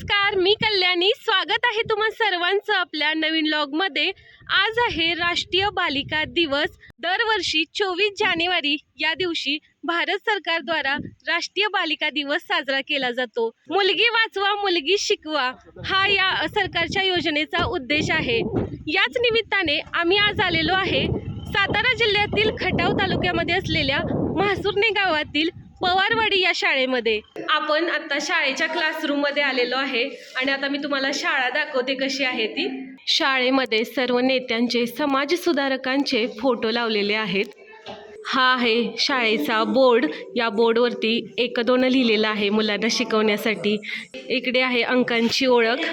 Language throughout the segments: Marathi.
नमस्कार, मी कल्याणी. स्वागत आहे तुम्हा सर्वांचं आपल्या नवीन व्लॉगमध्ये. आज आहे राष्ट्रीय बालिका दिवस. दरवर्षी 24 जानेवारी या दिवशी भारत सरकारद्वारा राष्ट्रीय बालिका दिवस साजरा केला जातो. मुलगी वाचवा, मुलगी शिकवा हा या सरकारच्या योजनेचा उद्देश आहे. याच निमित्ताने आम्ही आज आलेलो आहे सातारा जिल्ह्यातील खटाव तालुक्यामध्ये असलेल्या म्हासुर्णे गावातील पवारवाडी या शाळेमध्ये. आपण आता शाळेच्या क्लासरूम मध्ये आलेलो आहे आणि आता मी तुम्हाला शाळा दाखवते कशी आहे ती. शाळेमध्ये सर्व नेत्यांचे, समाज सुधारकांचे फोटो लावलेले आहेत. हा आहे शाळेचा बोर्ड. या बोर्डवरती 1-2 लिहिलेलं आहे मुलांना शिकवण्यासाठी. इकडे आहे अंकांची ओळख.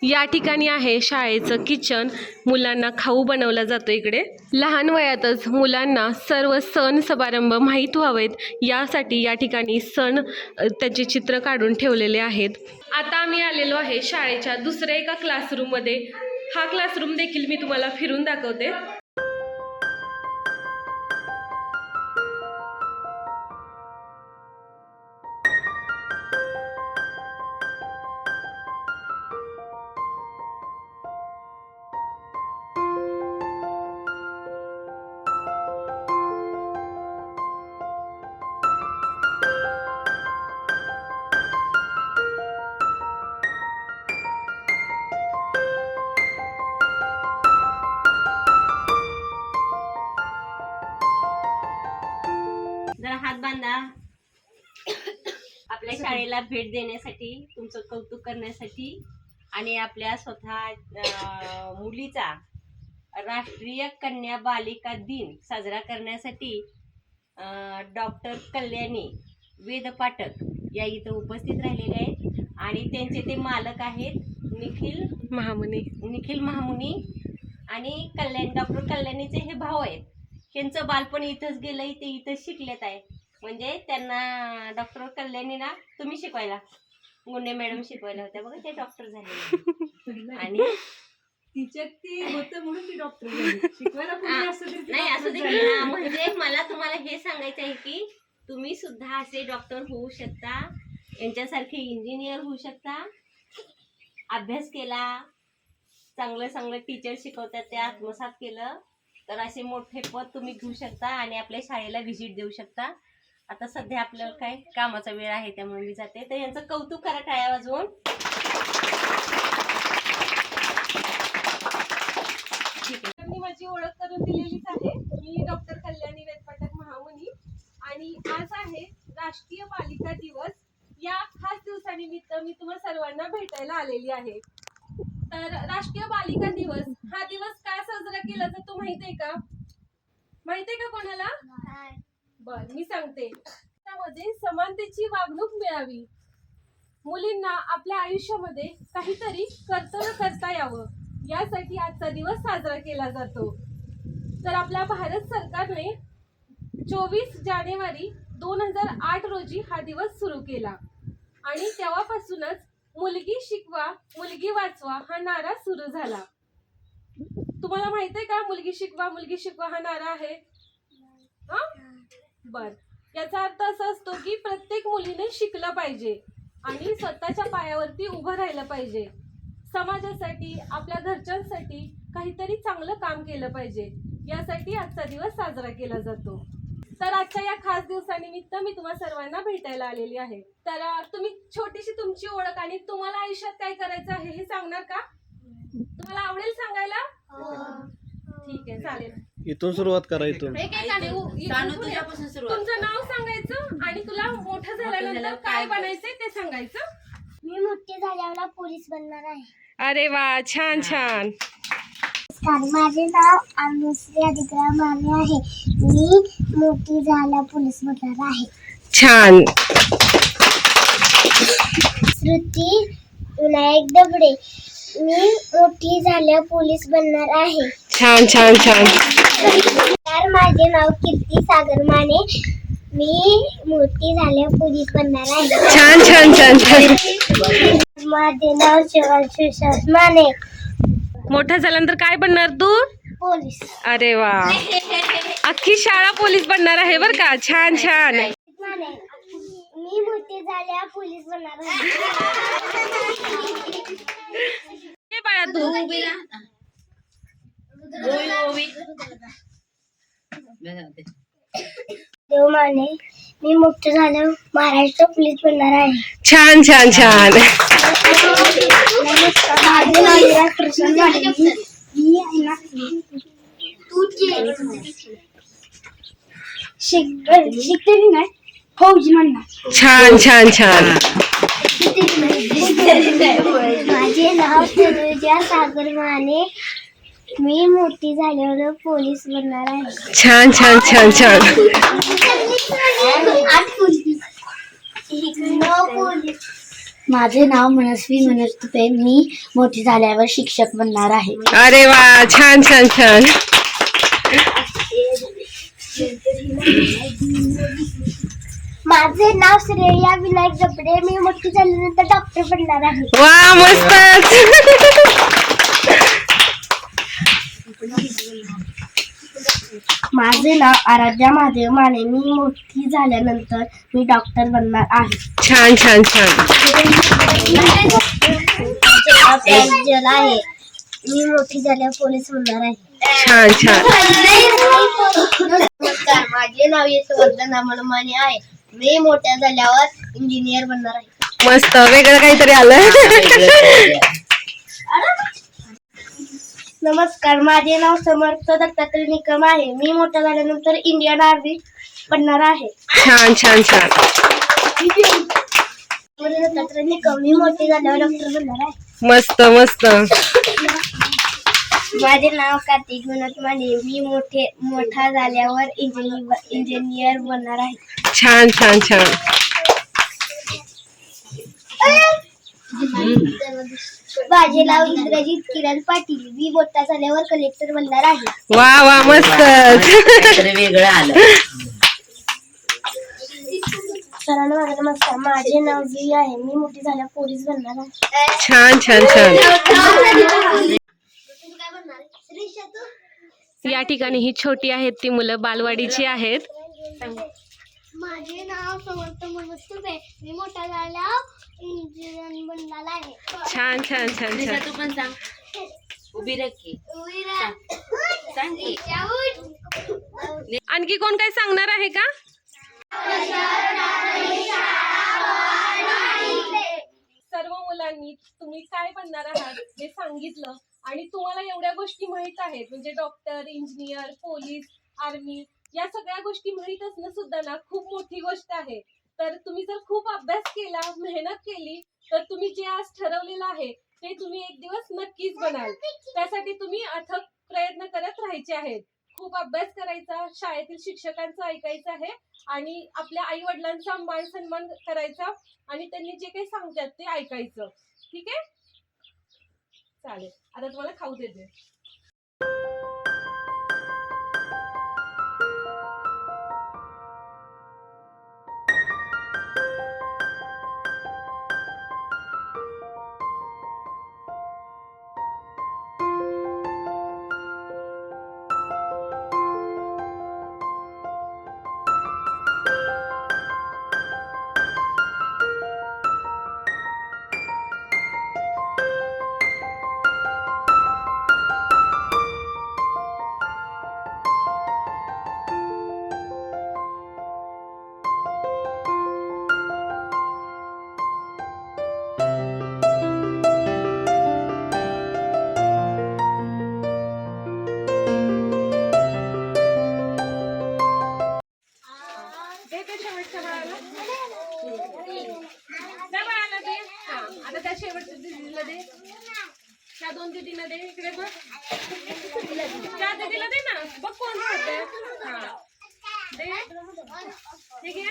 या ठिकाणी आहे शाळेचं किचन. मुलांना खाऊ बनवला जातो इकडे. लहान वयातच मुलांना सर्व सण समारंभ माहीत व्हावेत यासाठी या ठिकाणी सण त्याचे चित्र काढून ठेवलेले आहेत. आता आम्ही आलेलो आहे शाळेच्या दुसऱ्या एका क्लासरूममध्ये. हा क्लासरूम देखील मी तुम्हाला फिरून दाखवते. जरा हात बांधा. आपल्या शाळेला भेट देण्यासाठी, तुमचं कौतुक करण्यासाठी आणि आपल्या स्वतः मुलीचा राष्ट्रीय कन्या बालिका दिन साजरा करण्यासाठी डॉक्टर कल्याणी वेद पाठक या इथं उपस्थित राहिलेले आहेत आणि त्यांचे ते मालक आहेत निखिल महामुनी आणि डॉक्टर कल्याणीचे हे भाऊ आहेत. त्यांचं बालपण इथंच गेलंय, ते इथंच शिकलेत आहे. म्हणजे त्यांना डॉक्टर कल्याणीना तुम्ही शिकवायला, गुंडे मॅडम शिकवायला होत्या बघा, ते डॉक्टर झाले आणि टीचर ते होतं म्हणून ती डॉक्टर झाली. शिकवायला कोणी नाही असं देखील. म्हणजे मला तुम्हाला हे सांगायचं आहे की तुम्ही सुद्धा असे डॉक्टर होऊ शकता, यांच्यासारखे इंजिनियर होऊ शकता. अभ्यास केला, चांगलं टीचर शिकवतात ते आत्मसात केलं तर असे मोठे पद तुम्ही घेऊ शकता आणि आपल्या शाळेला व्हिजिट देऊ शकता. आता सध्या आपल्याला काय कामाचा वेळ आहे त्यामुळे मी जाते. तर यांचं कौतुक करा टाळ्या वाजवून. ठीक आहे. मी माझी ओळख करून दिलेलीच आहे. मी डॉक्टर कल्याणी वेदपाठक महामुनी आणि आज आहे राष्ट्रीय बालिका दिवस. या खास दिवसानिमित्त मी तुम्हा सर्वांना भेटायला आलेली आहे. तर राष्ट्रीय बालिका दिवस हा दिवस का साजरा केला जातो माहितीये का? माहितीये का कोणाला? बर, मी सांगते. त्यामध्ये समानतेची वागणूक मिळावी, मुलींना आपल्या आयुष्यामध्ये काहीतरी कर्तव्य करता यावं यासाठी आजचा दिवस साजरा केला जातो. तर आपल्या भारत सरकारने 24 जानेवारी 2008 रोजी हा दिवस सुरू केला आणि तेव्हापासूनच मुलगी शिकवा, मुलगी वाचवा हा नारा सुरू झाला. तुम्हाला माहित आहे का मुलगी शिकवा हा नारा आहे? बर, याचा अर्थ असा असतो की प्रत्येक मुलीने शिकलं पाहिजे आणि स्वतःच्या पायावरती उभं राहिलं पाहिजे. समाजासाठी, आपल्या घरच्यांसाठी काहीतरी चांगलं काम केलं पाहिजे. यासाठी आजचा दिवस साजरा केला जातो. तर आजच्या या खास दिवसानिमित्त मी तुम्हा सर्वांना भेटायला आलेली आहे. तर तुम्ही छोटीशी तुमची ओळख आणि तुम्हाला आयुष्यात काय करायचं आहे हे सांगणार का? तुम्हाला आवडेल सांगायला? ठीक आहे, चालेल. इथून सुरुवात करा. इथून तुमचं नाव सांगायचं आणि तुला मोठं झाल्यानंतर काय बनायचंय ते सांगायचं. मी मोठी झाल्यावर पोलीस बनणार आहे. अरे वा, छान छान. माझे नाव अनुश्री अधिकराम माने आहे. मी मोठी झाल्यावर पोलीस बनणार आहे. छान. श्रुती विनायक दबडे. मी मोठी झाल्यावर पोलीस बनणार आहे. छान छान छान. तर माझे नाव कीर्ती सागर माने. मी मोठी झाल्यावर पोलीस बनणार आहे. छान छान छान छान. माझे नाव शिवांशू शासमाने. मोठा झाल्यानंतर काय बनणार तू? पोलीस. अरे वा, अख्खी शाळा पोलीस बनणार आहे बर का. छान छान. मी मोठी झाल्यावर पोलीस बनणार आहे. हे बाळा तू. देव माने मी मोठी झाल्यावर महाराष्ट्र पोलीस बनणार आहे. छान छान छान. माझे नाव विराज कृष्ण माने. मी आहे ना शिकतरी नाही फौजी म्हणणार. छान छान छान. माझे नाव तनुजा सागर माने. मी मोठी झाल्यावर पोलीस बनणार आहे. छान छान छान छान. माझे नाव मनस्वी मनोज तुपे. मी मोठी झाल्यावर शिक्षक बनणार आहे. अरे वा, छान छान छान. माझे नाव श्रेया विनायक जबडे. मी मोठी झाल्यानंतर डॉक्टर बनणार आहे. वा, मस्तच. माझे नाव आराध्या महादेव माने. मी मोठी झाल्यानंतर मी डॉक्टर बनणार आहे. छान छान छान. प्रज्वल आहे. मी मोठी झाल्यावर पोलीस बनणार आहे. छान छान. नमस्कार, माझे नाव यशवर्धन अमल माने आहे. मी मोठ्या झाल्यावर इंजिनियर बनणार आहे. मस्त, वेगळं काहीतरी आलं. नमस्कार, माझे नाव समर्थ दत्तात्रय निकम आहे. मी मोठा झाल्यानंतर इंडियन आर्मी बनणार आहे. छान छान छान. दत्तात्रय निकम. मी मोठी झाल्यावर डॉक्टर बनणार आहे. मस्त मस्त. माझे नाव कार्तिक विनोद माने. मी मोठा झाल्यावर इंजिनियर बनणार आहे. छान छान छान. माझे नाव इंद्रजित किरण पाटील. मी मोठा झाल्यावर कलेक्टर बनणार आहे. वा वा, मस्त. वेगळं आलं. सरांना माझा नमस्कार. माझे नाव जी आहे. मी मोठी झाल्यावर पोलीस बनणार आहे. छान छान छान. या ठिकाणी ही छोटी आहेत ती मुलं बालवाडीची आहेत. माझे नाव समर्थ मनोज तुपे. मी मोठा झाल्यावर इंजिनियर बनणार आहे. छान छान छान छान. तू पण सांग. उभी राह की. सांग की. आणखी कोण काय सांगणार आहे का? सर्व मुलांनी तुम्ही काय बनणार आहात हे सांगितलं आणि तुम्हाला एवढ्या गोष्टी माहित आहेत, म्हणजे डॉक्टर, इंजिनियर, पोलीस, आर्मी या सगळ्या गोष्टी माहित असणं सुद्धा ना खूप मोठी गोष्ट आहे. तर तुम्ही जर खूप अभ्यास केला, मेहनत केली, तर तुम्ही जे आज ठरवलेलं आहे ते तुम्ही एक दिवस नक्कीच बनाल. त्यासाठी तुम्ही अथक प्रयत्न करत राहायचे आहेत. खूप अभ्यास करायचा, शाळेतील शिक्षकांचं ऐकायचं आहे आणि आपल्या आई वडिलांचा मान सन्मान करायचा आणि त्यांनी जे काही सांगतात ते ऐकायचं. ठीक आहे, चालेल. आता तुम्हाला खाऊ देते. आता त्या शेवटच्या दीदीला दे, त्या दोन दीदीला दे. इकडे बघ, त्या दीदीला दे ना. बघ कोण खाते. हा दे, हे घे.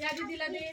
या दीदीला दे.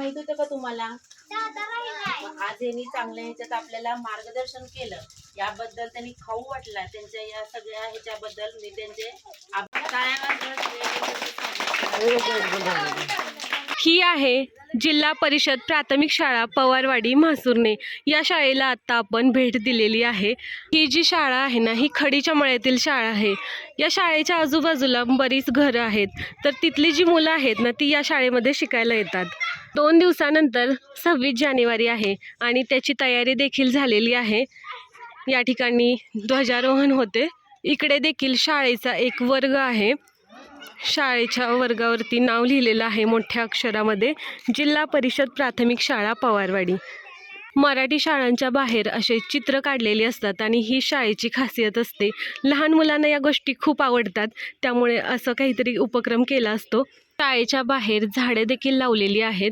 माहित होतं का तुम्हाला? मग आज यांनी चांगल्या ह्याच्यात आपल्याला मार्गदर्शन केलं, याबद्दल त्यांनी खाऊ वाटला, त्यांच्या या सगळ्या ह्याच्याबद्दल मी त्यांचे ही आहे जिल्हा परिषद प्राथमिक शाळा पवारवाडी म्हासुर्णे. या शाळेला आता आपण भेट दिलेली आहे. ही जी शाळा आहे ना, ही खडीच्या मळ्यातील शाळा आहे. या शाळेच्या आजूबाजूला बरीच घरं आहेत, तर तिथली जी मुलं आहेत ना, ती या शाळेमध्ये शिकायला येतात. 2 दिवसानंतर 26 जानेवारी आहे आणि त्याची तयारी देखील झालेली आहे. या ठिकाणी ध्वजारोहण होते. इकडे देखील शाळेचा एक वर्ग आहे. शाळेच्या वर्गावरती नाव लिहिलेलं आहे मोठ्या अक्षरामध्ये, जिल्हा परिषद प्राथमिक शाळा पवारवाडी. मराठी शाळांच्या बाहेर असे चित्र काढलेले असतात आणि ही शाळेची खासियत असते. लहान मुलांना या गोष्टी खूप आवडतात, त्यामुळे असं काहीतरी उपक्रम केला असतो. शाळेच्या बाहेर झाडे देखील लावलेली आहेत.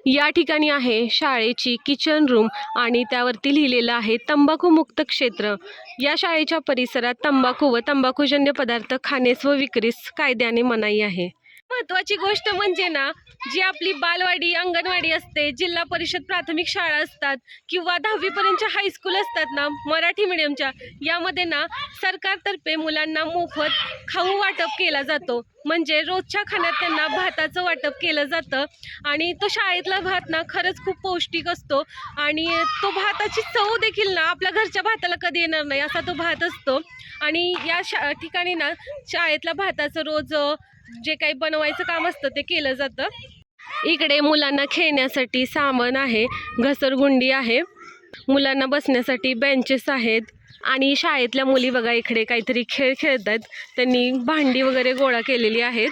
या ठिकाणी आहे शाळेची किचन रूम आणि त्यावरती लिहिलेलं आहे तंबाखू मुक्त क्षेत्र. या शाळेच्या परिसरात तंबाखू व तंबाखूजन्य पदार्थ खाण्यास व विक्रीस कायद्याने मनाई आहे. महत्त्वाची गोष्ट म्हणजे ना, जी आपली बालवाडी, अंगणवाडी असते, जिल्हा परिषद प्राथमिक शाळा असतात किंवा 10वी पर्यंतच्या हायस्कूल असतात ना मराठी मीडियमच्या, यामध्ये ना सरकारतर्फे मुलांना मोफत खाऊ वाटप केला जातो. म्हणजे रोजच्या खाण्यात त्यांना भाताचं वाटप केलं जातं आणि तो शाळेतला भात ना खरंच खूप पौष्टिक असतो आणि तो भाताची चव देखील ना आपल्या घरच्या भाताला कधी येणार नाही असा तो भात असतो. आणि या ठिकाणी ना शाळेतल्या भाताचं रोज जे काही बनवायचं काम असतं ते केलं जातं. इकडे मुलांना खेळण्यासाठी सामान आहे, घसरगुंडी आहे, मुलांना बसण्यासाठी बेंचेस आहेत आणि शाळेतल्या मुली बघा इकडे काहीतरी खेळ खेळत आहेत. त्यांनी भांडी वगैरे गोळा केलेली आहेत.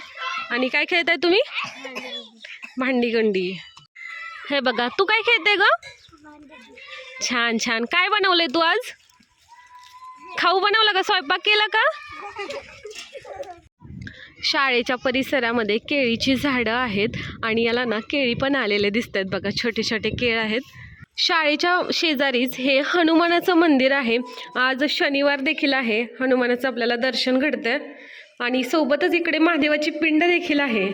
आणि काय खेळताय तुम्ही? भांडीगंडी. हे बघा, तू काय खेळते ग? छान छान. काय बनवलंय तू आज? खाऊ बनवला का? स्वयंपाक केला का? शाळेच्या परिसरामध्ये केळीची झाडं आहेत आणि याला ना केळी पण आलेले दिसत आहेत बघा, छोटे छोटे केळ आहेत. शाळेच्या शेजारीच हे हनुमानाचं मंदिर आहे. आज शनिवार देखील आहे, हनुमानाचं आपल्याला दर्शन घडतं आणि सोबतच इकडे महादेवाची पिंड देखील आहे.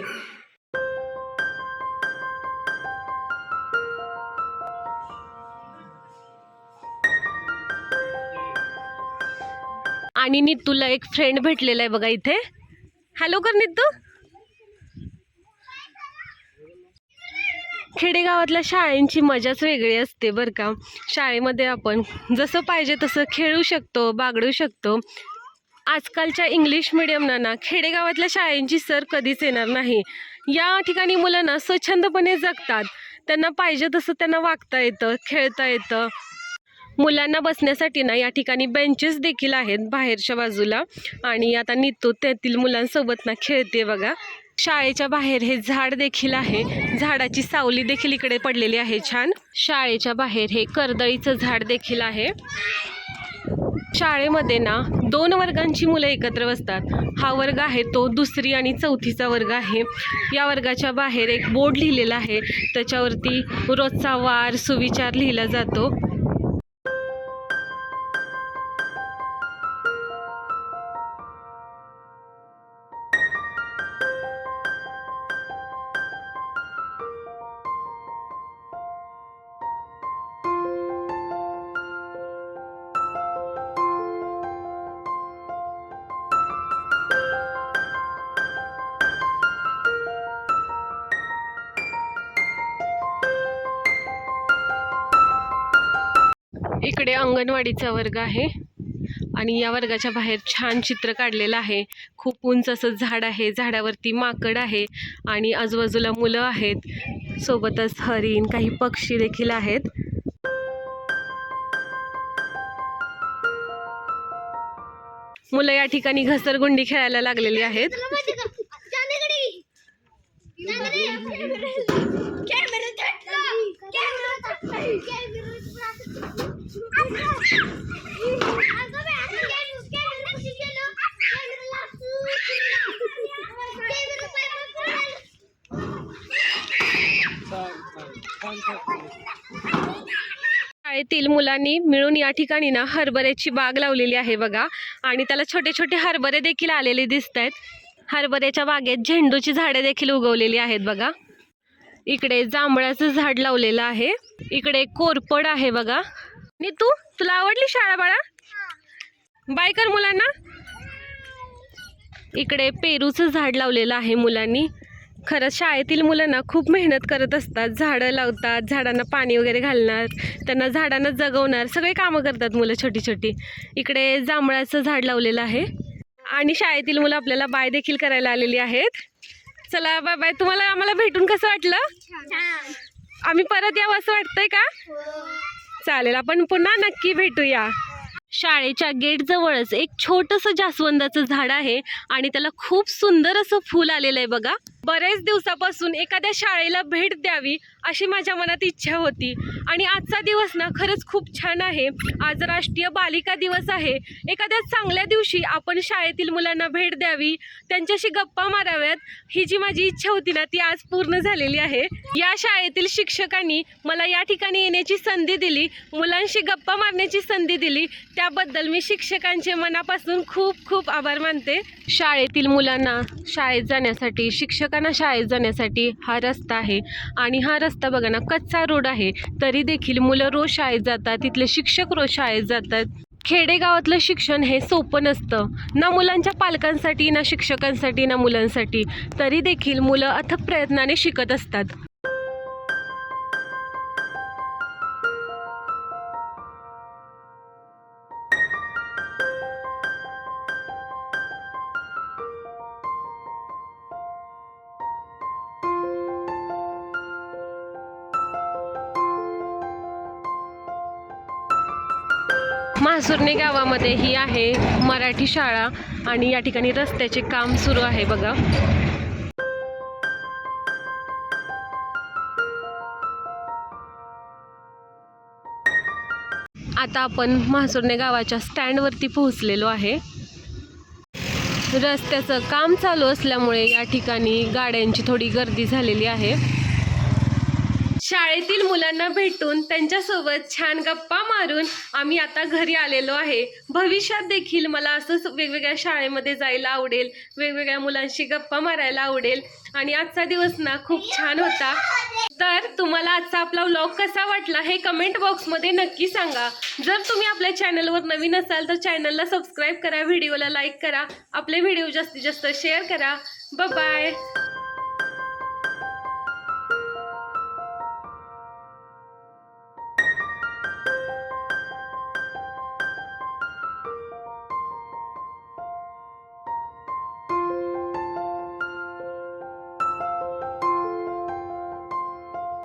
आणि नीतूला एक फ्रेंड भेटलेला आहे बघा इथे. हॅलो कर नीतू. खेडेगावातल्या शाळेंची मजाच वेगळी असते बरं का. शाळेमध्ये आपण जसं पाहिजे तसं खेळू शकतो, बागडू शकतो. आजकालच्या इंग्लिश मिडियमना ना खेडेगावातल्या शाळेंची सर कधीच येणार नाही. या ठिकाणी मुलांना स्वच्छंदपणे जगतात, त्यांना पाहिजे तसं त्यांना वागता येतं, खेळता येतं. मुलांना बसण्यासाठी ना या ठिकाणी बेंचेस देखील आहेत बाहेरच्या बाजूला आणि आता नीतू त्यातील मुलांसोबत ना खेळते बघा. शाळेच्या बाहेर हे झाड देखील आहे, झाडाची सावली देखील इकडे पडलेली आहे छान. शाळेच्या बाहेर हे कर्दळीचं झाड देखील आहे. शाळेमध्ये ना 2 वर्गांची मुलं एकत्र बसतात. हा वर्ग आहे तो 2री आणि 4थीचा वर्ग आहे. या वर्गाच्या बाहेर एक बोर्ड लिहिलेला आहे, त्याच्यावरती रोजचा वार सुविचार लिहिला जातो. इकडे अंगणवाडीचा वर्ग आहे आणि या वर्गाच्या बाहेर छान चित्र काढलेलं आहे. खूप उंच असं झाड आहे, झाडावरती माकड आहे आणि आजूबाजूला मुलं आहेत, सोबतच हरिण, काही पक्षी देखील आहेत. मुलं या ठिकाणी घसरगुंडी खेळायला लागलेली आहेत. शाळेतील मुलांनी मिळून या ठिकाणी ना हरभऱ्याची बाग लावलेली आहे बघा आणि त्याला छोटे छोटे हरभरे देखील आलेले दिसत आहेत. हरभऱ्याच्या बागेत झेंडूची झाडे देखील उगवलेली आहेत बघा. इकडे जांभळाचं झाड लावलेलं आहे. इकडे कोरपड आहे बघा. आणि तुला आवडली शाळा बाळा? बाय कर मुलांना. इकडे पेरूचं झाड लावलेलं आहे मुलांनी. खरंच शाळेतील मुलं ना खूप मेहनत करत असतात. झाडं लावतात, झाडांना पाणी वगैरे घालणार, त्यांना झाडांना जगवणार, सगळे कामं करतात मुलं छोटी छोटी. इकडे जांभळाचं झाड लावलेलं आहे. आणि शाळेतील मुलं आपल्याला बाय देखील करायला आलेली आहेत. चला बाय बाय. तुम्हाला आम्हाला भेटून कसं वाटलं? आम्ही परत यावं असं वाटतंय का? चालेल, आपण पुन्हा नक्की भेटूया. शाळेच्या गेट जवळच एक छोटंसं जास्वंदाचं झाड आहे आणि त्याला खूप सुंदर असं फूल आलेलं आहे बघा. बरेच दिवसापासून एखाद्या शाळेला भेट द्यावी अशी माझ्या मनात इच्छा होती. आणि आजचा दिवस ना खरंच खूप छान आहे. आज राष्ट्रीय बालिका दिवस आहे. एखाद्या चांगल्या दिवशी आपण शाळेतील मुलांना भेट द्यावी, त्यांच्याशी गप्पा माराव्यात, ही जी माझी इच्छा होती ना ती आज पूर्ण झालेली आहे. या शाळेतील शिक्षकांनी मला या ठिकाणी येण्याची संधी दिली, मुलांशी गप्पा मारण्याची संधी दिली, त्याबद्दल मी शिक्षकांचे मनापासून खूप खूप आभार मानते. शाळेतील मुलांना शाळेत जाण्यासाठी, शिक्षकांना शाळेत जाण्यासाठी हा रस्ता आहे. आणि हा रस्ता बघा ना कच्चा रोड आहे, तरी देखील मुलं रोज शाळेत जातात, तिथले शिक्षक रोज शाळेत जातात. खेडेगावातलं शिक्षण हे सोपं नसतं, ना मुलांच्या पालकांसाठी, ना शिक्षकांसाठी, ना मुलांसाठी. तरी देखील मुलं अथक प्रयत्नाने शिकत असतात. म्हासुर्णे गावामध्ये ही आहे मराठी शाळा आणि या ठिकाणी रस्त्याचे काम सुरू आहे बघा. आता आपण म्हासुर्णे गावाच्या स्टँडवरती पोहोचलेलो आहे. रस्त्याचं काम चालू असल्यामुळे या ठिकाणी गाड्यांची थोडी गर्दी झालेली आहे. शाळेतील मुलांना भेटून त्यांच्यासोबत छान गप्पा मारून आम्ही आता घरी आलेलो आहे. भविष्यात देखील मला असंच वेगवेगळ्या शाळेमध्ये जायला आवडेल, वेगवेगळ्या मुलांशी गप्पा मारायला आवडेल. आणि आजचा दिवस ना खूप छान होता. तर तुम्हाला आजचा आपला व्लॉग कसा वाटला हे कमेंट बॉक्समध्ये नक्की सांगा. जर तुम्ही आपल्या चॅनलवर नवीन असाल तर चॅनलला सबस्क्राईब करा, व्हिडिओला लाईक करा, आपले व्हिडिओ जास्तीत जास्त शेअर करा. Bye bye.